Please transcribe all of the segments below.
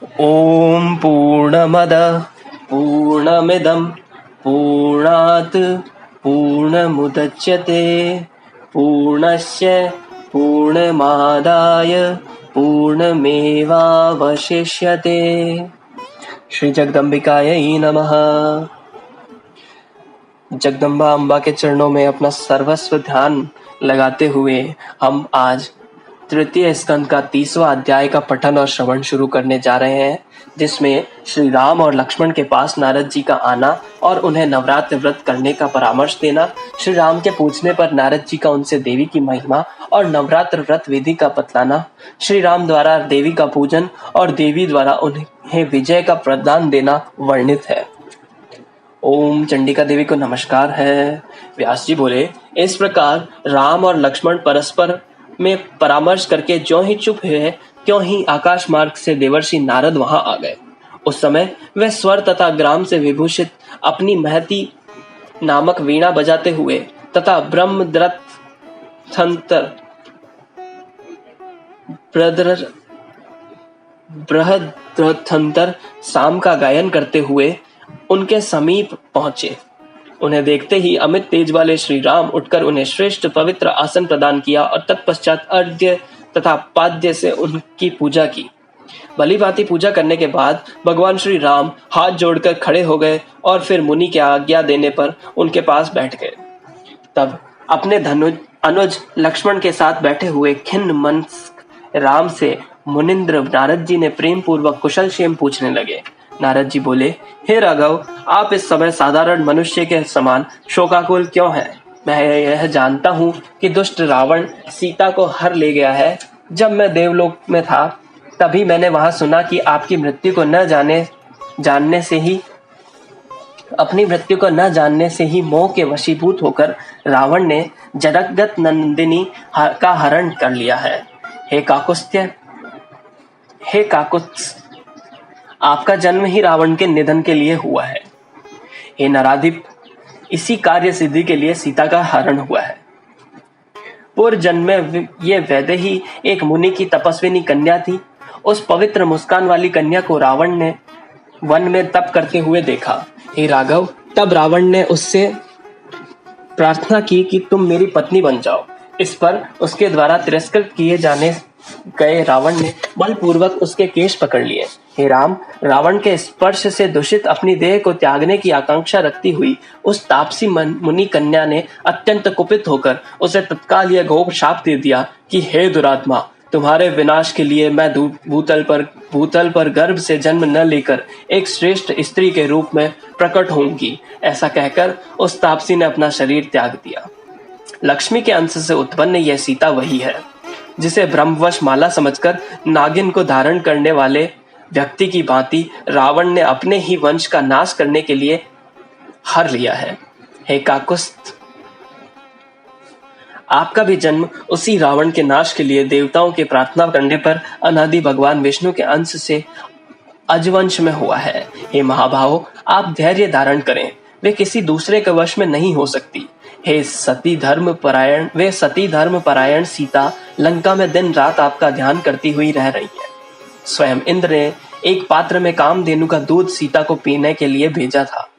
ॐ पूर्णमदः पूर्णमिदं पूर्णात् पूर्णमुदच्यते पूर्णस्य पूर्णमादाय पूर्णमेवावशिष्यते। श्री जगदम्बिकायै नमः। जगदम्बा अम्बा के चरणों में अपना सर्वस्व ध्यान लगाते हुए हम आज तृतीय स्कंद का 30वां अध्याय का पठन और श्रवण शुरू करने जा रहे हैं, जिसमें श्री राम और लक्ष्मण के पास नारद जी का आना और उन्हें नवरात्र व्रत करने का परामर्श देना, श्री राम के पूछने पर नारद जी का उनसे देवी की महिमा और नवरात्र व्रत विधि का बतलाना, श्री राम द्वारा देवी का पूजन और देवी द्वारा उन्हें विजय का प्रदान देना वर्णित है। ओम चंडिका देवी को नमस्कार है। व्यास जी बोले, इस प्रकार राम और लक्ष्मण परस्पर में परामर्श करके ज्यों ही चुप हुए त्यों ही आकाश मार्ग से देवर्षि नारद वहां आ गए। उस समय वे स्वर तथा ग्राम से विभूषित अपनी महती नामक वीणा बजाते हुए तथा बृहद्रथंतर साम का गायन करते हुए उनके समीप पहुंचे। उन्हें देखते ही अमित तेज वाले श्री राम उठकर उन्हें श्रेष्ठ पवित्र आसन प्रदान किया और तत्पश्चात अर्घ्य तथा पाद्य से उनकी पूजा की। भली भांति पूजा करने के बाद भगवान श्री राम हाथ जोड़कर खड़े हो गए और फिर मुनि की आज्ञा देने पर उनके पास बैठ गए। तब अपने अनुज लक्ष्मण के साथ बैठे हुए खिन्न मन राम से मुनिंद्र नारद जी ने प्रेम पूर्वक कुशल क्षेम पूछने लगे। नारद जी बोले, हे राघव, आप इस समय साधारण मनुष्य के समान शोकाकुल क्यों हैं? मैं यह जानता हूँ कि दुष्ट रावण सीता को हर ले गया है। जब मैं देवलोक में था तभी मैंने वहां सुना कि आपकी मृत्यु को न जानने से ही मोह के वशीभूत होकर रावण ने जगत नंदिनी का हरण कर लिया है। हे काकुत्स्थ्य, आपका जन्म ही रावण के निधन के लिए हुआ है। हे नराधिप, इसी कार्य सिद्धि के लिए सीता का हरण हुआ है। पूर्व जन्म में ये वैदेही एक मुनि की तपस्विनी कन्या थी। उस पवित्र मुस्कान वाली कन्या को रावण ने वन में तप करते हुए देखा। हे राघव, तब रावण ने उससे प्रार्थना की कि तुम मेरी पत्नी बन जाओ। इस पर उसके द्वारा तिरस्कृत किए जाने गए रावण ने बलपूर्वक उसके केश पकड़ लिए। हे राम, रावण के स्पर्श से दूषित अपनी देह को त्यागने की आकांक्षा रखती हुई उस तापसी मुनि कन्या ने अत्यंत कुपित होकर उसे तत्काल यह घोर शाप दे दिया कि हे दुरात्मा, तुम्हारे विनाश के लिए मैं भूतल पर गर्भ से जन्म न लेकर एक श्रेष्ठ स्त्री के रूप में प्रकट होंगी। ऐसा कहकर उस तापसी ने अपना शरीर त्याग दिया। लक्ष्मी के अंश से उत्पन्न यह सीता वही है जिसे ब्रह्मवश माला समझकर नागिन को धारण करने वाले व्यक्ति की भांति रावण ने अपने ही वंश का नाश करने के लिए हर लिया है। हे काकुत्स्थ, आपका भी जन्म उसी रावण के नाश के लिए देवताओं की प्रार्थना करने पर अनादि भगवान विष्णु के अंश से अजवंश में हुआ है। हे महाभाव, आप धैर्य धारण करें, वे किसी दूसरे के वश में नहीं हो सकती। वे सती धर्म परायण सीता लंका में दिन रात आपका ध्यान करती हुई रह रही है। स्वयं इंद्र ने एक पात्र में कामधेनु का दूध सीता को पीने के लिए भेजा था।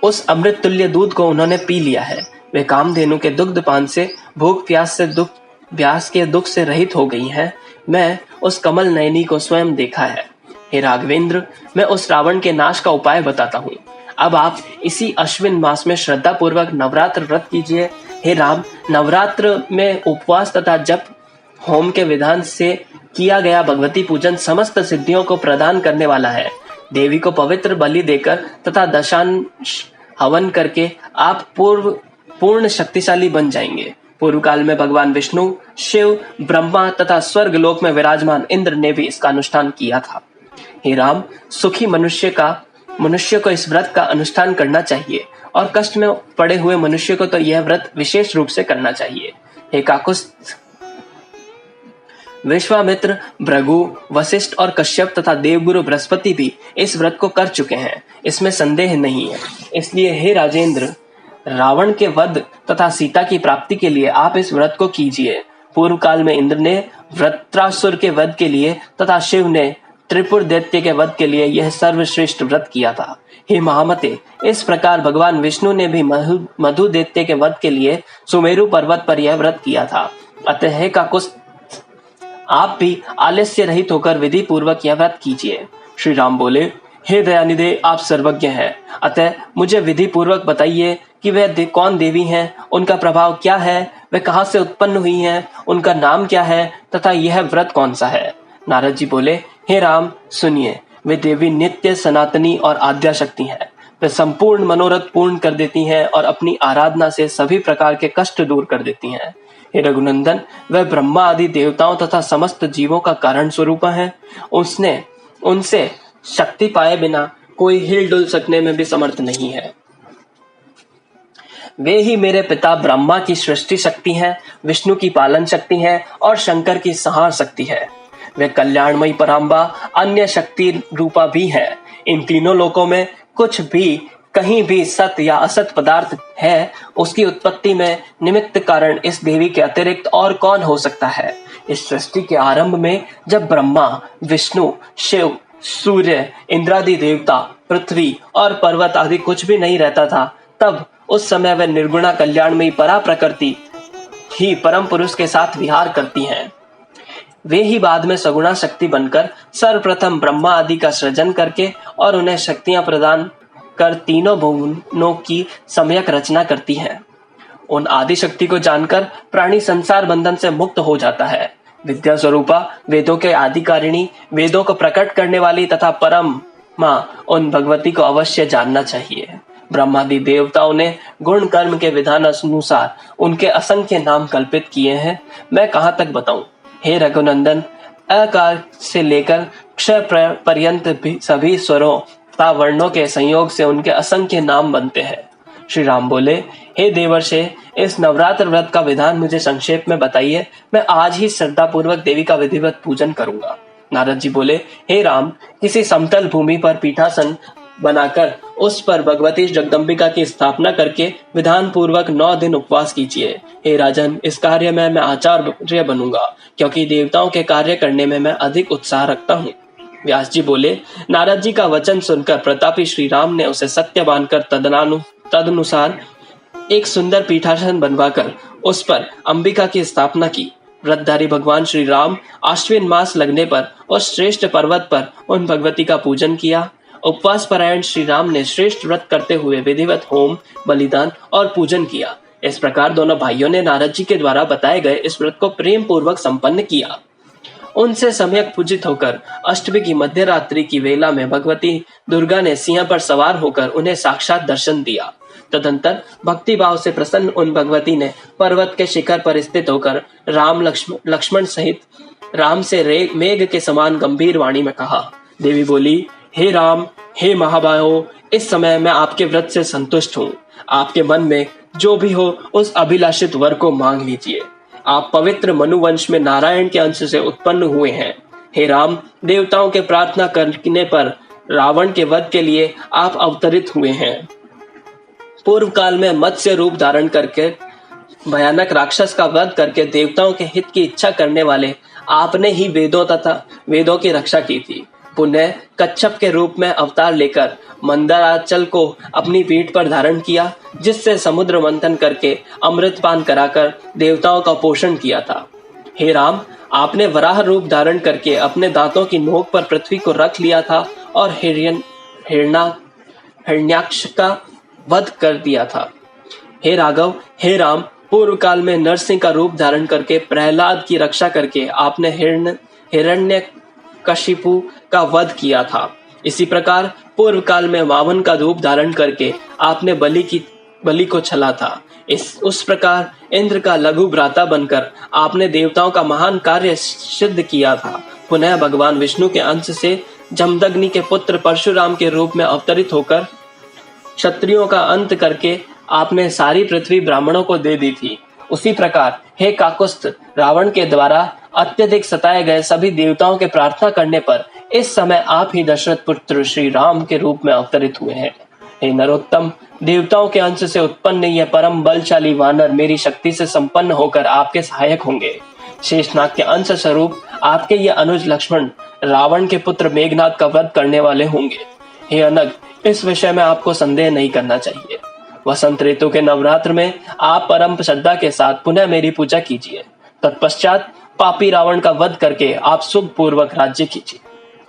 उस अमृत तुल्य दूध को उन्होंने पी लिया है। वे कामधेनु के दुग्ध पान से भूख प्यास के दुख से रहित हो गई हैं। मैं उस कमल नयनी को स्वयं देखा है। हे राघवेंद्र, मैं उस रावण के नाश का उपाय बताता हूँ। अब आप इसी अश्विन मास में श्रद्धा पूर्वक नवरात्र व्रत कीजिए। हे राम, नवरात्र में उपवास तथा जप होम के विधान से किया गया भगवती पूजन समस्त सिद्धियों को प्रदान करने वाला है। देवी को पवित्र बलि देकर तथा दशांश हवन करके आप पूर्ण शक्तिशाली बन जाएंगे। पूर्व काल में भगवान विष्णु, शिव, ब्रह्मा तथा स्वर्ग लोक में विराजमान इंद्र ने भी इसका अनुष्ठान किया था। हे राम, सुखी मनुष्य को इस व्रत का अनुष्ठान करना चाहिए और कष्ट में पड़े हुए मनुष्य को तो यह व्रत विशेष रूप से करना चाहिए। हे काकुत्स्थ, विश्वामित्र, भृगु, वशिष्ठ और कश्यप तथा देवगुरु बृहस्पति भी इस व्रत को कर चुके हैं, इसमें संदेह नहीं है। इसलिए हे राजेंद्र, रावण के वध तथा सीता की प्राप्ति के लिए आप इस व्रत को कीजिए। पूर्व काल में इंद्र ने वृत्रासुर के वध के लिए तथा शिव ने त्रिपुर दैत्य के वध के लिए यह सर्वश्रेष्ठ व्रत किया था। हे महामते, इस प्रकार भगवान विष्णु ने भी मधु दैत्य के वध के लिए सुमेरु पर्वत पर यह व्रत किया था। अतः हे काकुस्थ, आप भी आलस्य रहित होकर विधि पूर्वक यह व्रत कीजिए। श्री राम बोले, हे दयानिधे, आप सर्वज्ञ हैं, अतः मुझे विधि पूर्वक बताइए कि वह कौन देवी हैं, उनका प्रभाव क्या है, वे कहाँ से उत्पन्न हुई हैं, उनका नाम क्या है तथा यह व्रत कौन सा है। नारद जी बोले, हे राम, सुनिए, वे देवी नित्य सनातनी और आद्या शक्ति हैं। वे संपूर्ण मनोरथ पूर्ण कर देती हैं और अपनी आराधना से सभी प्रकार के कष्ट दूर कर देती हैं। हे रघुनंदन, वह ब्रह्मा आदि देवताओं तथा समस्त जीवों का कारण स्वरूप है। उनसे शक्ति पाए बिना कोई हिल डुल सकने में भी समर्थ नहीं है। वे ही मेरे पिता ब्रह्मा की सृष्टि शक्ति हैं, विष्णु की पालन शक्ति हैं और शंकर की संहार शक्ति है। वे कल्याणमयी पराम्बा अन्य शक्ति रूपा भी है। इन तीनों लोकों में कुछ भी कहीं भी सत या असत पदार्थ है, उसकी उत्पत्ति में निमित्त कारण इस देवी के अतिरिक्त और कौन हो सकता है। इस सृष्टि के आरंभ में जब ब्रह्मा, विष्णु, शिव, सूर्य, इंद्रादि देवता, पृथ्वी और पर्वत आदि कुछ भी नहीं रहता था, तब उस समय वह निर्गुणा कल्याणमयी परा प्रकृति ही परम पुरुष के साथ विहार करती हैं। वे ही बाद में सगुणा शक्ति बनकर सर्वप्रथम ब्रह्मा आदि का सृजन करके और उन्हें शक्तियां प्रदान कर तीनों भुवनों की सम्यक रचना करती हैं। उन आदि शक्ति को जानकर प्राणी संसार बंधन से मुक्त हो जाता है। विद्या स्वरूपा, वेदों के आदिकारिणी, वेदों को प्रकट करने वाली तथा परम माँ उन भगवती को अवश्य जानना चाहिए। ब्रह्मादि देवताओं ने गुण कर्म के विधान अनुसार उनके असंख्य नाम कल्पित किए हैं। मैं कहाँ तक बताऊं। हे रघुनंदन, अकार से लेकर क्षय पर्यंत सभी स्वरों तथा वर्णों के संयोग से उनके असंख्य नाम बनते हैं। श्री राम बोले, हे देवर्षे, इस नवरात्र व्रत का विधान मुझे संक्षेप में बताइए। मैं आज ही श्रद्धा पूर्वक देवी का विधिवत पूजन करूंगा। नारद जी बोले, हे राम, किसी समतल भूमि पर पीठासन बनाकर उस पर भगवती जगदम्बिका की स्थापना करके विधान पूर्वक 9 दिन उपवास कीजिए। हे राजन, इस कार्य में मैं आचार्य बनूंगा, क्योंकि देवताओं के कार्य करने में मैं अधिक उत्साह रखता हूँ। व्यास जी बोले, नारद जी का वचन सुनकर प्रतापी श्री राम ने उसे सत्य मानकर तदनुसार एक सुंदर पीठासन बनवाकर उस पर अंबिका की स्थापना की। व्रतधारी भगवान श्री राम आश्विन मास लगने पर उस श्रेष्ठ पर्वत पर उन भगवती का पूजन किया। उपवास परायण श्री राम ने श्रेष्ठ व्रत करते हुए विधिवत होम, बलिदान और पूजन किया। इस प्रकार दोनों भाइयों ने नारद जी के द्वारा बताए गए इस व्रत को प्रेम पूर्वक संपन्न किया। उनसे सम्यक पूजित होकर अष्टमी की मध्य रात्रि की वेला में भगवती दुर्गा ने सिंह पर सवार होकर उन्हें साक्षात दर्शन दिया। तदंतर भक्ति भाव से प्रसन्न उन भगवती ने पर्वत के शिखर पर स्थित होकर राम लक्ष्मण सहित राम से मेघ के समान गंभीर वाणी में कहा। देवी बोली, हे राम, हे महाबाहो, इस समय मैं आपके व्रत से संतुष्ट हूँ। आपके मन में जो भी हो उस अभिलाषित वर को मांग लीजिए। आप पवित्र मनुवंश में नारायण के अंश से उत्पन्न हुए हैं। हे राम, देवताओं के प्रार्थना करने पर रावण के वध के लिए आप अवतरित हुए हैं। पूर्व काल में मत्स्य रूप धारण करके भयानक राक्षस का वध करके देवताओं के हित की इच्छा करने वाले आपने ही वेदों की रक्षा की थी। पुनः कच्छप के रूप में अवतार लेकर मंदराचल को अपनी पीठ पर धारण किया, जिससे समुद्र मंथन करके अमृतपान कराकर देवताओं का पोषण किया था। हे राम, आपने वराह रूप धारण करके अपने दांतों की नोक पर पृथ्वी को रख लिया था और हिरण्याक्ष का वध कर दिया था। हे राघव, हे राम, पूर्व काल में नरसिंह का रूप धारण करके प्रहलाद की रक्षा करके आपने हिरण्यकशिपु का वध किया था। इसी प्रकार पूर्व काल में वामन का रूप धारण करके आपने बलि को छला था। उस प्रकार इंद्र का लघु भ्राता बनकर आपने देवताओं का महान कार्य सिद्ध किया था। पुनः भगवान विष्णु के अंश से जमदग्नि के पुत्र परशुराम के रूप में अवतरित होकर क्षत्रियों का अंत करके आपने सारी पृथ्वी ब्राह्मणों को दे दी थी। उसी प्रकार हे काकुस्थ, रावण के द्वारा अत्यधिक सताए गए सभी देवताओं के प्रार्थना करने पर इस समय आप ही दशरथ पुत्र श्री राम के रूप में अवतरित हुए हैं। हे नरोत्तम, देवताओं के अंश से उत्पन्न यह परम बलशाली वानर मेरी शक्ति से संपन्न होकर आपके सहायक होंगे। शेषनाग के अंश स्वरूप आपके ये अनुज लक्ष्मण रावण के पुत्र मेघनाद का वध करने वाले होंगे। हे अनग, इस विषय में आपको संदेह नहीं करना चाहिए। वसंत ऋतु के नवरात्र में आप परम श्रद्धा के साथ पुनः मेरी पूजा कीजिए। तत्पश्चात पापी रावण का वध करके आप सुख पूर्वक राज्य कीजिए।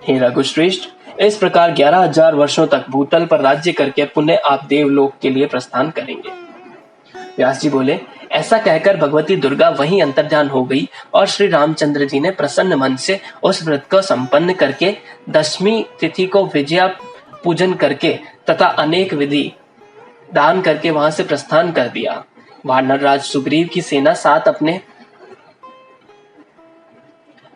हे रघुश्रेष्ठ, इस प्रकार 11,000 वर्षों तक भूतल पर राज्य करके पुनः आप देवलोक के लिए प्रस्थान करेंगे। व्यास जी बोले, ऐसा कहकर भगवती दुर्गा वहीं अंतर्ध्यान हो गई और श्री रामचंद्र जी ने प्रसन्न मन से उस व्रत को संपन्न करके दशमी तिथि को विजया पूजन करके तथा अनेक विधि दान करके वहां से प्रस्थान कर दिया। वानरराज सुग्रीव की सेना साथ अपने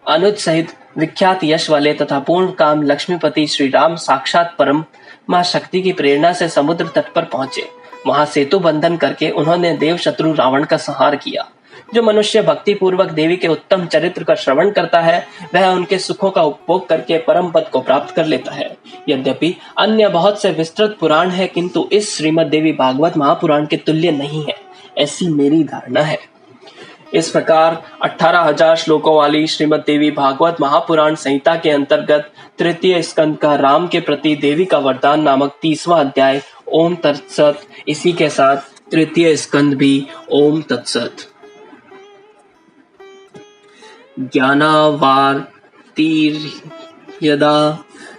अनुज सहित विख्यात यश वाले तथा पूर्ण काम लक्ष्मीपति श्री राम साक्षात परम मां शक्ति की प्रेरणा से समुद्र तट पर पहुंचे। वहां सेतु बंधन करके उन्होंने देव शत्रु रावण का संहार किया। जो मनुष्य भक्ति पूर्वक देवी के उत्तम चरित्र का श्रवण करता है, वह उनके सुखों का उपभोग करके परम पद को प्राप्त कर लेता है। यद्यपि अन्य बहुत से विस्तृत पुराण है, किंतु इस श्रीमद देवी भागवत महापुराण के तुल्य नहीं है, ऐसी मेरी धारणा है। इस प्रकार 18,000 श्लोकों वाली श्रीमद देवी भागवत महापुराण संहिता के अंतर्गत तृतीय स्कंद का राम के प्रति देवी का वरदान नामक 30वां अध्याय ओम तत्सत, इसी के साथ तृतीय स्कंद भी ओम तत्सत। ज्ञानावार्तिर्यदा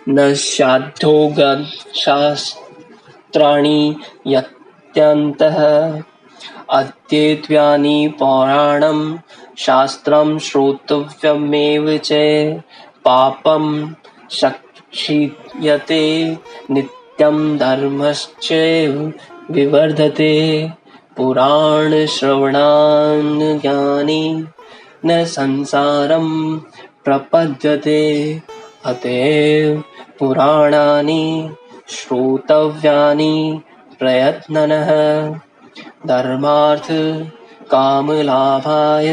न शाद्धोगत शास्त्राणि यत्यन्तः अध्येत्यानि पौराणं शास्त्रं श्रोतव्यमेव च पापं क्षीयते नित्यं धर्मश्चैव विवर्धते पुराण श्रवणान् ज्ञानी न संसारं प्रपद्यते अतएव पुराणानि श्रोतव्यानि प्रयत्ननः धर्मार्थ कामलाभाय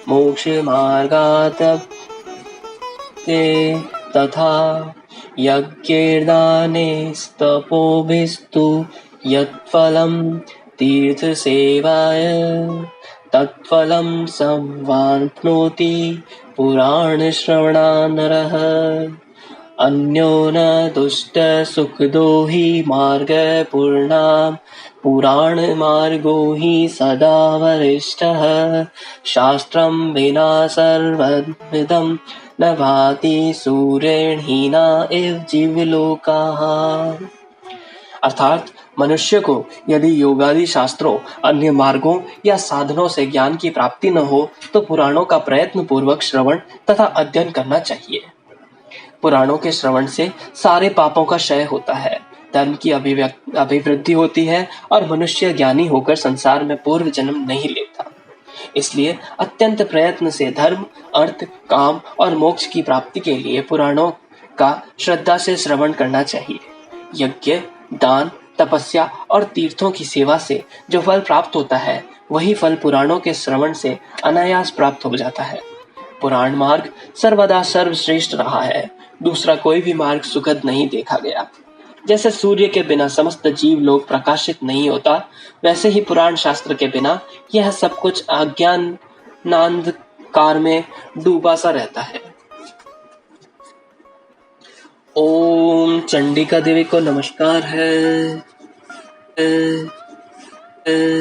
मोक्ष मार्गात् तथा यज्ञैर्दानैस्तपोभिस्तु यत्फलं तीर्थसेवाय तत्फलं संवाप्नोति पुराणश्रवणानरः। अन्यो न दुष्ट सुखदो हि मार्ग पूर्णाम् पुराण मार्गो हि सदा वरिष्ठः शास्त्रं विना सर्वमिदं न भाति सूर्येण हीना इव जीवलोकाः। अर्थात मनुष्य को यदि योगादि शास्त्रों, अन्य मार्गों या साधनों से ज्ञान की प्राप्ति न हो तो पुराणों का प्रयत्न पूर्वक श्रवण तथा अध्ययन करना चाहिए। पुराणों के श्रवण से सारे पापों का क्षय होता है, धर्म की अभिवृद्धि होती है और मनुष्य ज्ञानी होकर संसार में पूर्व जन्म नहीं लेता। इसलिए अत्यंत प्रयत्न से धर्म, अर्थ, काम और मोक्ष की प्राप्ति के लिए पुराणों का श्रद्धा से श्रवण करना चाहिए। यज्ञ, दान, तपस्या और तीर्थों की सेवा से जो फल प्राप्त होता है, वही फल पुराणों के श्रवण से अनायास प्राप्त हो जाता है। पुराण मार्ग सर्वदा सर्वश्रेष्ठ रहा है, दूसरा कोई भी मार्ग सुखद नहीं देखा गया। जैसे सूर्य के बिना समस्त जीव लोग प्रकाशित नहीं होता, वैसे ही पुराण शास्त्र के बिना यह सब कुछ अज्ञानांधकार में डूबा सा रहता है। ओम चंडिका देवी को नमस्कार है।